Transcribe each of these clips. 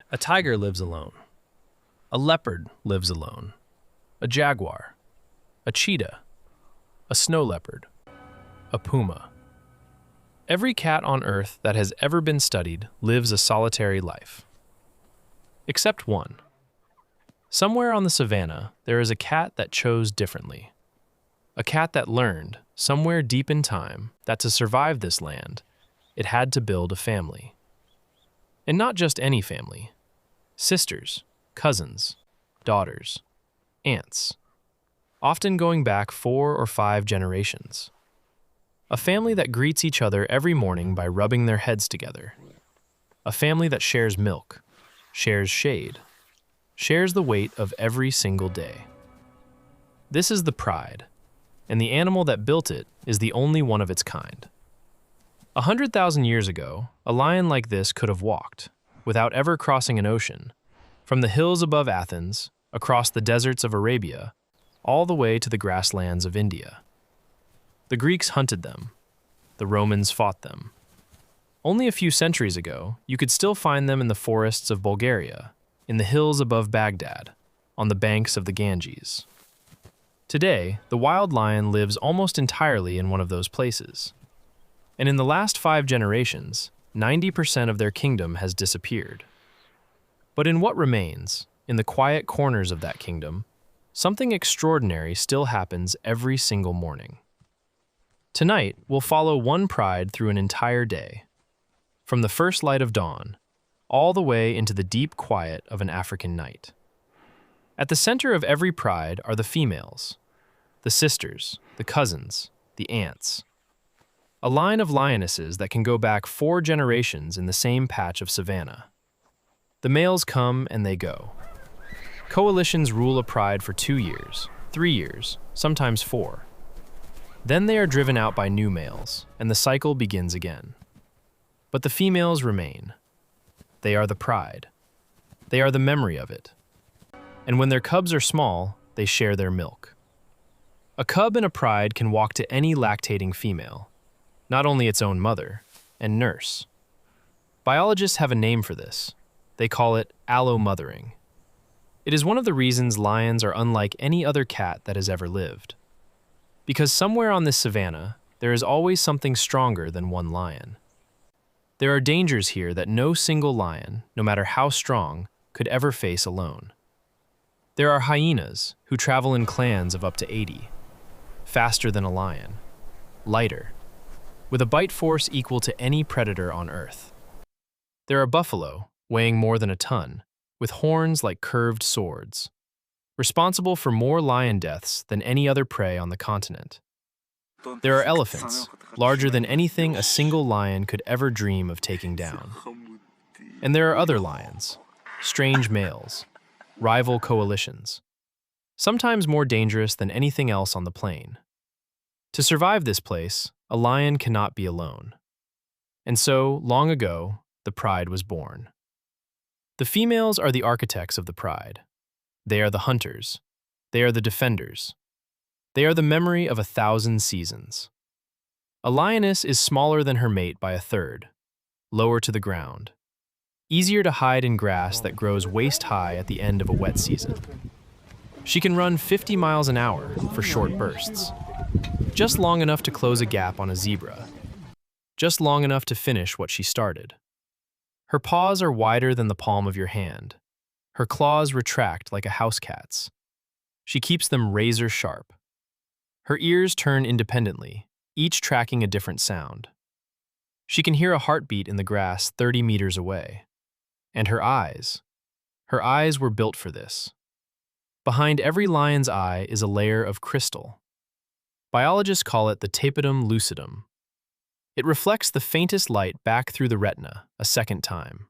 A tiger lives alone. A leopard lives alone. A jaguar. A cheetah. A snow leopard. A puma. Every cat on Earth that has ever been studied lives a solitary life. Except one. Somewhere on the savanna, there is a cat that chose differently. A cat that learned, somewhere deep in time, that to survive this land, it had to build a family. And not just any family. Sisters, cousins, daughters, aunts, often going back 4 or 5 generations. A family that greets each other every morning by rubbing their heads together. A family that shares milk, shares shade, shares the weight of every single day. This is the pride, and the animal that built it is the only one of its kind. 100,000 years ago, a lion like this could have walked, without ever crossing an ocean, from the hills above Athens, across the deserts of Arabia, all the way to the grasslands of India. The Greeks hunted them. The Romans fought them. Only a few centuries ago, you could still find them in the forests of Bulgaria, in the hills above Baghdad, on the banks of the Ganges. Today, the wild lion lives almost entirely in one of those places. And in the last 5 generations, 90% of their kingdom has disappeared. But in what remains, in the quiet corners of that kingdom, something extraordinary still happens every single morning. Tonight, we'll follow one pride through an entire day, from the first light of dawn, all the way into the deep quiet of an African night. At the center of every pride are the females, the sisters, the cousins, the aunts. A line of lionesses that can go back 4 generations in the same patch of savanna. The males come and they go. Coalitions rule a pride for 2 years, 3 years, sometimes 4. Then they are driven out by new males, and the cycle begins again. But the females remain. They are the pride. They are the memory of it. And when their cubs are small, they share their milk. A cub in a pride can walk to any lactating female, not only its own mother, and nurse. Biologists have a name for this. They call it allomothering. It is one of the reasons lions are unlike any other cat that has ever lived. Because somewhere on this savanna, there is always something stronger than one lion. There are dangers here that no single lion, no matter how strong, could ever face alone. There are hyenas who travel in clans of up to 80, faster than a lion, lighter, with a bite force equal to any predator on Earth. There are buffalo, weighing more than a ton, with horns like curved swords, responsible for more lion deaths than any other prey on the continent. There are elephants, larger than anything a single lion could ever dream of taking down. And there are other lions, strange males, rival coalitions, sometimes more dangerous than anything else on the plain. To survive this place, a lion cannot be alone. And so, long ago, the pride was born. The females are the architects of the pride. They are the hunters. They are the defenders. They are the memory of 1,000 seasons. A lioness is smaller than her mate by 1/3, lower to the ground, easier to hide in grass that grows waist-high at the end of a wet season. She can run 50 miles an hour for short bursts, just long enough to close a gap on a zebra, just long enough to finish what she started. Her paws are wider than the palm of your hand. Her claws retract like a house cat's. She keeps them razor sharp. Her ears turn independently, each tracking a different sound. She can hear a heartbeat in the grass 30 meters away. And her eyes were built for this. Behind every lion's eye is a layer of crystal. Biologists call it the tapetum lucidum. It reflects the faintest light back through the retina a second time.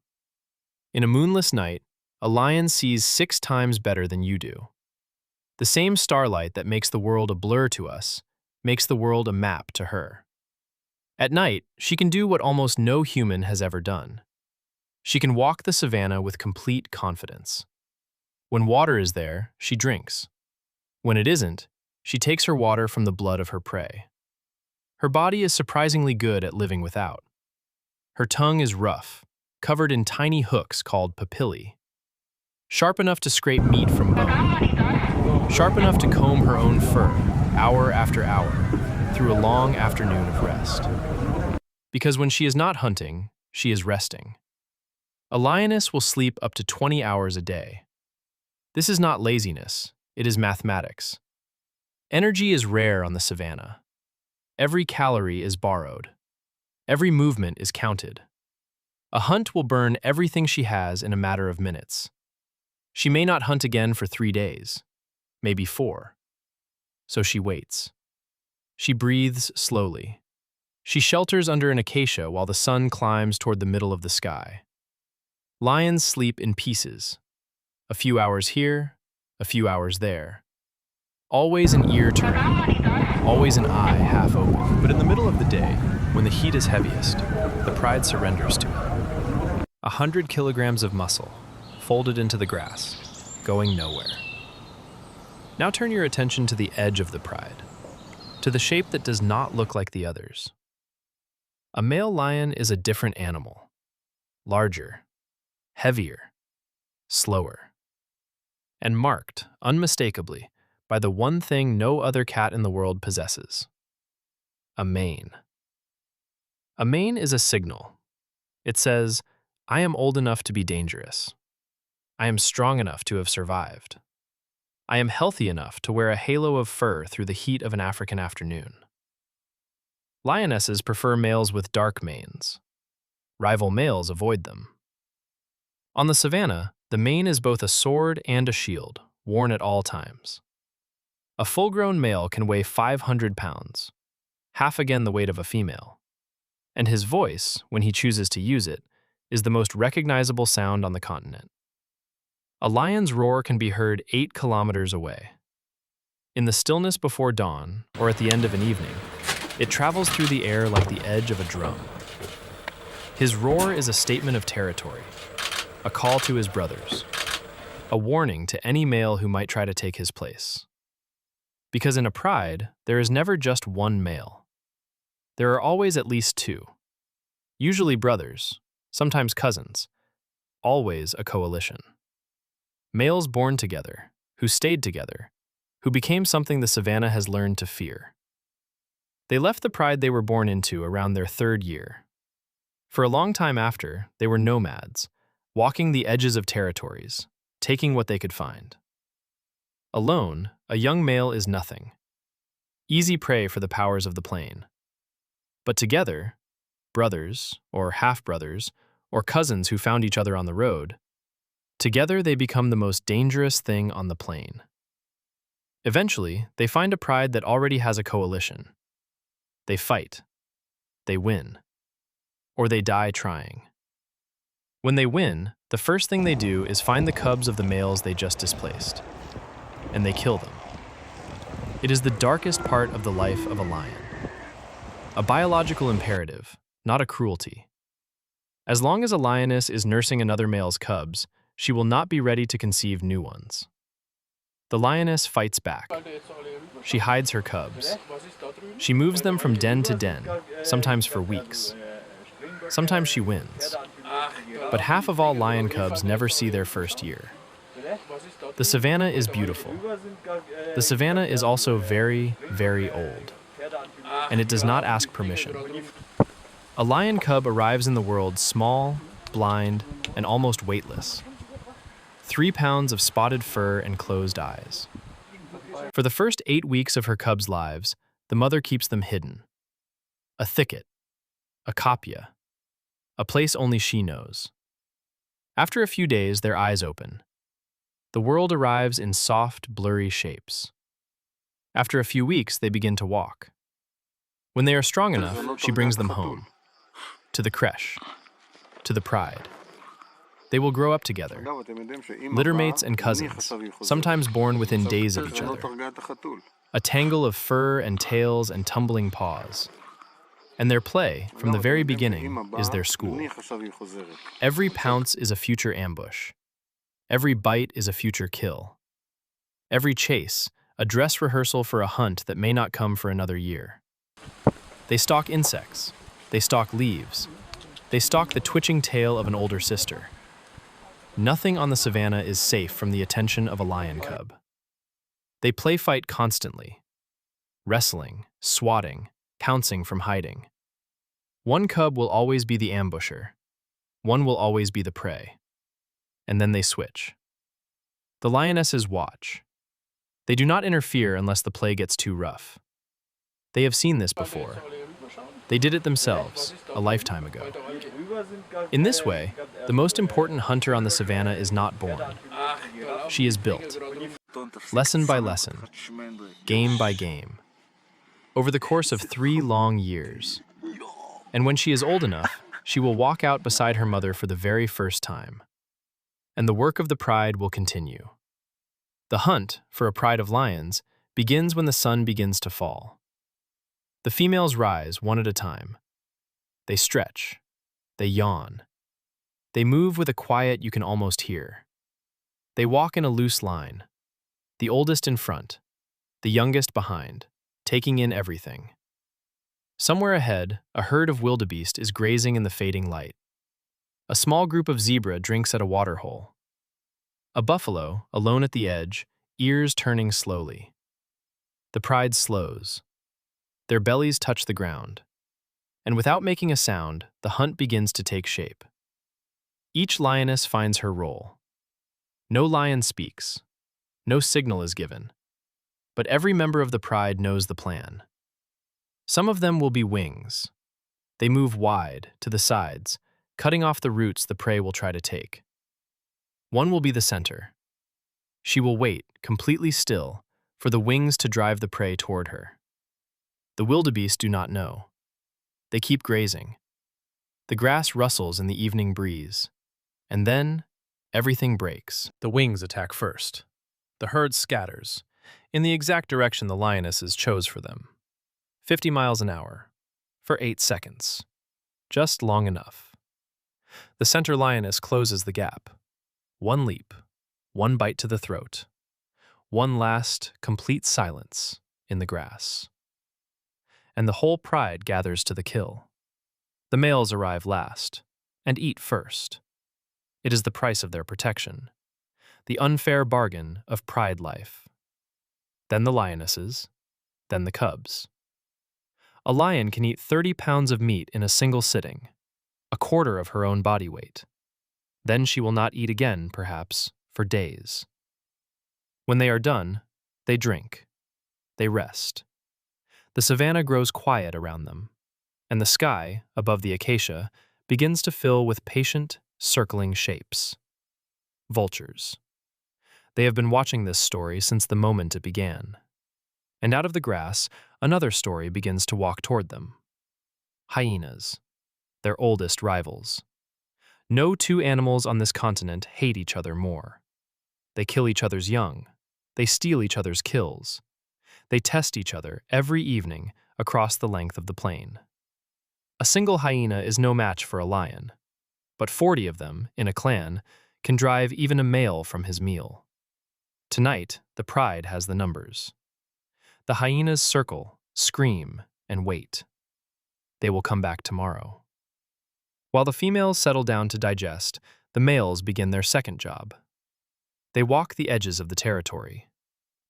In a moonless night, a lion sees 6 times better than you do. The same starlight that makes the world a blur to us makes the world a map to her. At night, she can do what almost no human has ever done. She can walk the savanna with complete confidence. When water is there, she drinks. When it isn't, she takes her water from the blood of her prey. Her body is surprisingly good at living without. Her tongue is rough, covered in tiny hooks called papillae, sharp enough to scrape meat from bone, sharp enough to comb her own fur, hour after hour, through a long afternoon of rest. Because when she is not hunting, she is resting. A lioness will sleep up to 20 hours a day. This is not laziness, it is mathematics. Energy is rare on the savanna. Every calorie is borrowed. Every movement is counted. A hunt will burn everything she has in a matter of minutes. She may not hunt again for 3 days, maybe 4. So she waits. She breathes slowly. She shelters under an acacia while the sun climbs toward the middle of the sky. Lions sleep in pieces. A few hours here, a few hours there. Always an ear turned, always an eye half open. But in the middle of the day, when the heat is heaviest, the pride surrenders to it. 100 kilograms of muscle, folded into the grass, going nowhere. Now turn your attention to the edge of the pride, to the shape that does not look like the others. A male lion is a different animal, larger, heavier, slower, and marked, unmistakably, by the one thing no other cat in the world possesses: a mane. A mane is a signal. It says, I am old enough to be dangerous. I am strong enough to have survived. I am healthy enough to wear a halo of fur through the heat of an African afternoon. Lionesses prefer males with dark manes. Rival males avoid them. On the savanna, the mane is both a sword and a shield, worn at all times. A full-grown male can weigh 500 pounds, half again the weight of a female. And his voice, when he chooses to use it, is the most recognizable sound on the continent. A lion's roar can be heard 8 kilometers away. In the stillness before dawn, or at the end of an evening, it travels through the air like the edge of a drum. His roar is a statement of territory, a call to his brothers, a warning to any male who might try to take his place. Because in a pride, there is never just one male. There are always at least 2, usually brothers, sometimes cousins, always a coalition. Males born together, who stayed together, who became something the savanna has learned to fear. They left the pride they were born into around their 3rd year. For a long time after, they were nomads, walking the edges of territories, taking what they could find. Alone, a young male is nothing. Easy prey for the powers of the plain. But together, brothers, or half-brothers, or cousins who found each other on the road, together they become the most dangerous thing on the plain. Eventually, they find a pride that already has a coalition. They fight. They win. Or they die trying. When they win, the first thing they do is find the cubs of the males they just displaced, and they kill them. It is the darkest part of the life of a lion. A biological imperative, not a cruelty. As long as a lioness is nursing another male's cubs, she will not be ready to conceive new ones. The lioness fights back. She hides her cubs. She moves them from den to den, sometimes for weeks. Sometimes she wins. But half of all lion cubs never see their first year. The savanna is beautiful. The savanna is also very, very old. And it does not ask permission. A lion cub arrives in the world small, blind, and almost weightless. 3 pounds of spotted fur and closed eyes. For the first 8 weeks of her cubs' lives, the mother keeps them hidden. A thicket, a copia, a place only she knows. After a few days, their eyes open. The world arrives in soft, blurry shapes. After a few weeks, they begin to walk. When they are strong enough, she brings them home, to the creche, to the pride. They will grow up together, littermates and cousins, sometimes born within days of each other. A tangle of fur and tails and tumbling paws. And their play, from the very beginning, is their school. Every pounce is a future ambush. Every bite is a future kill. Every chase, a dress rehearsal for a hunt that may not come for another year. They stalk insects. They stalk leaves. They stalk the twitching tail of an older sister. Nothing on the savanna is safe from the attention of a lion cub. They play fight constantly, wrestling, swatting, pouncing from hiding. One cub will always be the ambusher. One will always be the prey. And then they switch. The lionesses watch. They do not interfere unless the play gets too rough. They have seen this before. They did it themselves, a lifetime ago. In this way, the most important hunter on the savanna is not born. She is built, lesson by lesson, game by game, over the course of 3 long years. And when she is old enough, she will walk out beside her mother for the very first time. And the work of the pride will continue. The hunt for a pride of lions begins when the sun begins to fall. The females rise one at a time. They stretch. They yawn. They move with a quiet you can almost hear. They walk in a loose line, the oldest in front, the youngest behind, taking in everything. Somewhere ahead, a herd of wildebeest is grazing in the fading light. A small group of zebra drinks at a waterhole. A buffalo, alone at the edge, ears turning slowly. The pride slows. Their bellies touch the ground. And without making a sound, the hunt begins to take shape. Each lioness finds her role. No lion speaks. No signal is given. But every member of the pride knows the plan. Some of them will be wings. They move wide, to the sides, cutting off the routes the prey will try to take. One will be the center. She will wait, completely still, for the wings to drive the prey toward her. The wildebeest do not know. They keep grazing. The grass rustles in the evening breeze. And then, everything breaks. The wings attack first. The herd scatters, in the exact direction the lionesses chose for them. 50 miles an hour, for 8 seconds. Just long enough. The center lioness closes the gap. One leap, one bite to the throat. One last, complete silence in the grass. And the whole pride gathers to the kill. The males arrive last, and eat first. It is the price of their protection, the unfair bargain of pride life. Then the lionesses, then the cubs. A lion can eat 30 pounds of meat in a single sitting, a quarter of her own body weight. Then she will not eat again, perhaps, for days. When they are done, they drink. They rest. The savanna grows quiet around them, and the sky, above the acacia, begins to fill with patient, circling shapes. Vultures. They have been watching this story since the moment it began. And out of the grass, another story begins to walk toward them. Hyenas, their oldest rivals. No 2 animals on this continent hate each other more. They kill each other's young. They steal each other's kills. They test each other every evening across the length of the plain. A single hyena is no match for a lion, but 40 of them, in a clan, can drive even a male from his meal. Tonight, the pride has the numbers. The hyenas circle, scream, and wait. They will come back tomorrow. While the females settle down to digest, the males begin their second job. They walk the edges of the territory.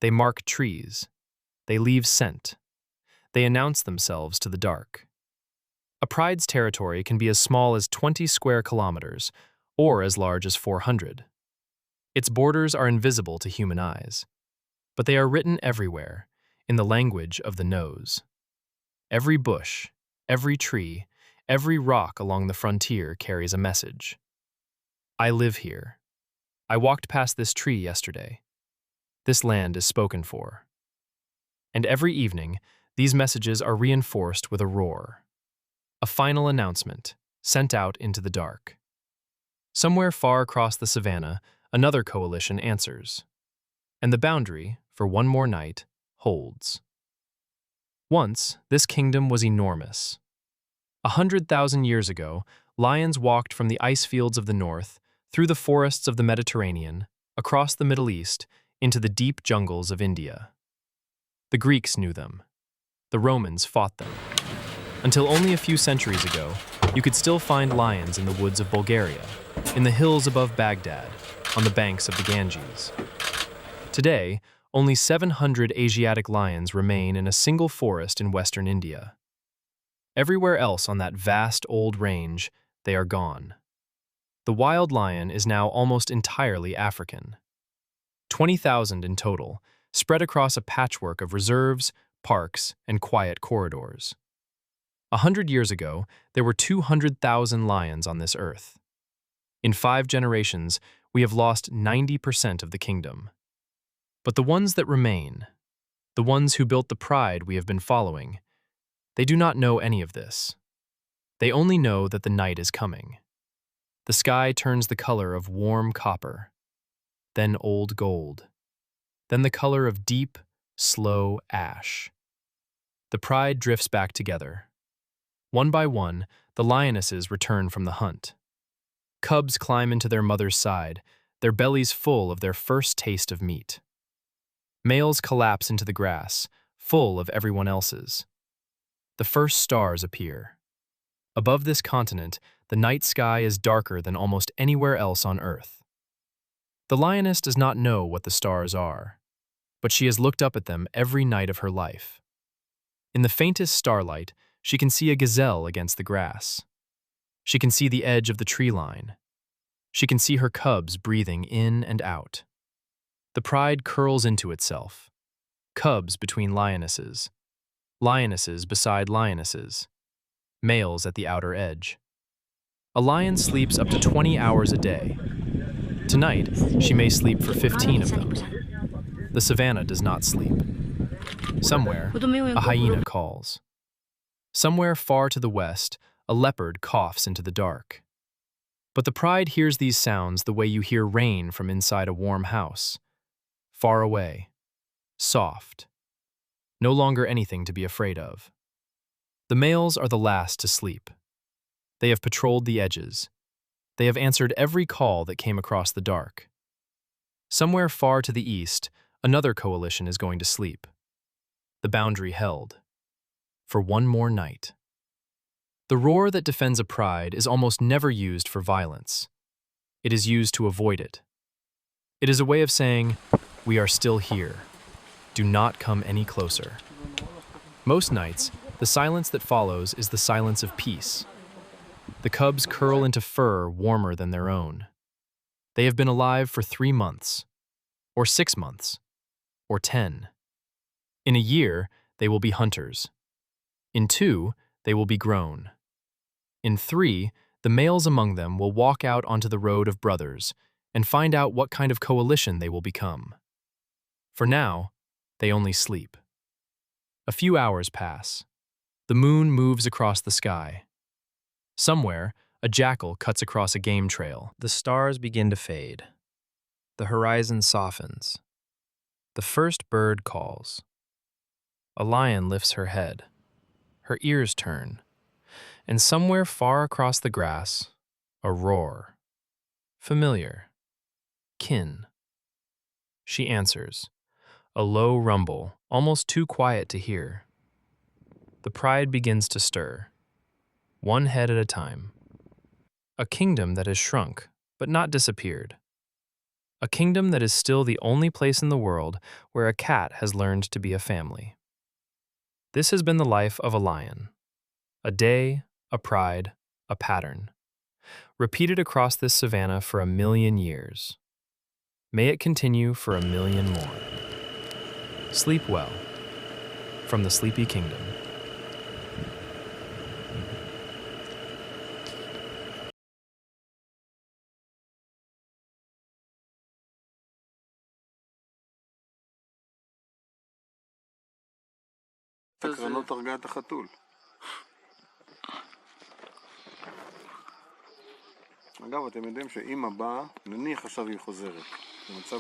They mark trees. They leave scent. They announce themselves to the dark. A pride's territory can be as small as 20 square kilometers or as large as 400. Its borders are invisible to human eyes, but they are written everywhere in the language of the nose. Every bush, every tree, every rock along the frontier carries a message. I live here. I walked past this tree yesterday. This land is spoken for. And every evening, these messages are reinforced with a roar. A final announcement, sent out into the dark. Somewhere far across the savanna, another coalition answers. And the boundary, for one more night, holds. Once, this kingdom was enormous. 100,000 years ago, lions walked from the ice fields of the north, through the forests of the Mediterranean, across the Middle East, into the deep jungles of India. The Greeks knew them. The Romans fought them. Until only a few centuries ago, you could still find lions in the woods of Bulgaria, in the hills above Baghdad, on the banks of the Ganges. Today, only 700 Asiatic lions remain in a single forest in western India. Everywhere else on that vast old range, they are gone. The wild lion is now almost entirely African. 20,000 in total, spread across a patchwork of reserves, parks, and quiet corridors. 100 years ago, there were 200,000 lions on this earth. In 5 generations, we have lost 90% of the kingdom. But the ones that remain, the ones who built the pride we have been following, they do not know any of this. They only know that the night is coming. The sky turns the color of warm copper, then old gold, then the color of deep, slow ash. The pride drifts back together. One by one, the lionesses return from the hunt. Cubs climb into their mother's side, their bellies full of their first taste of meat. Males collapse into the grass, full of everyone else's. The first stars appear. Above this continent, the night sky is darker than almost anywhere else on Earth. The lioness does not know what the stars are, but she has looked up at them every night of her life. In the faintest starlight, she can see a gazelle against the grass. She can see the edge of the tree line. She can see her cubs breathing in and out. The pride curls into itself. Cubs between lionesses. Lionesses beside lionesses. Males at the outer edge. A lion sleeps up to 20 hours a day. Tonight, she may sleep for 15 of them. The savanna does not sleep. Somewhere, a hyena calls. Somewhere far to the west, a leopard coughs into the dark. But the pride hears these sounds the way you hear rain from inside a warm house. Far away, soft, no longer anything to be afraid of. The males are the last to sleep. They have patrolled the edges. They have answered every call that came across the dark. Somewhere far to the east, another coalition is going to sleep. The boundary held. For one more night. The roar that defends a pride is almost never used for violence. It is used to avoid it. It is a way of saying, "We are still here. Do not come any closer." Most nights, the silence that follows is the silence of peace. The cubs curl into fur warmer than their own. They have been alive for 3 months, or 6 months, or 10. In a year, they will be hunters. In 2, they will be grown. In 3, the males among them will walk out onto the road of brothers and find out what kind of coalition they will become. For now, they only sleep. A few hours pass. The moon moves across the sky. Somewhere, a jackal cuts across a game trail. The stars begin to fade. The horizon softens. The first bird calls. A lion lifts her head. Her ears turn. And somewhere far across the grass, a roar. Familiar. Kin. She answers. A low rumble, almost too quiet to hear. The pride begins to stir. One head at a time. A kingdom that has shrunk, but not disappeared. A kingdom that is still the only place in the world where a cat has learned to be a family. This has been the life of a lion. A day, a pride, a pattern. Repeated across this savanna for 1,000,000 years. May it continue for 1,000,000 more. Sleep well. From the Sleepy Kingdom. הקרנות הרגה את החתול. אגב, אתם יודעים שאמא באה, נניח עכשיו היא חוזרת. במצב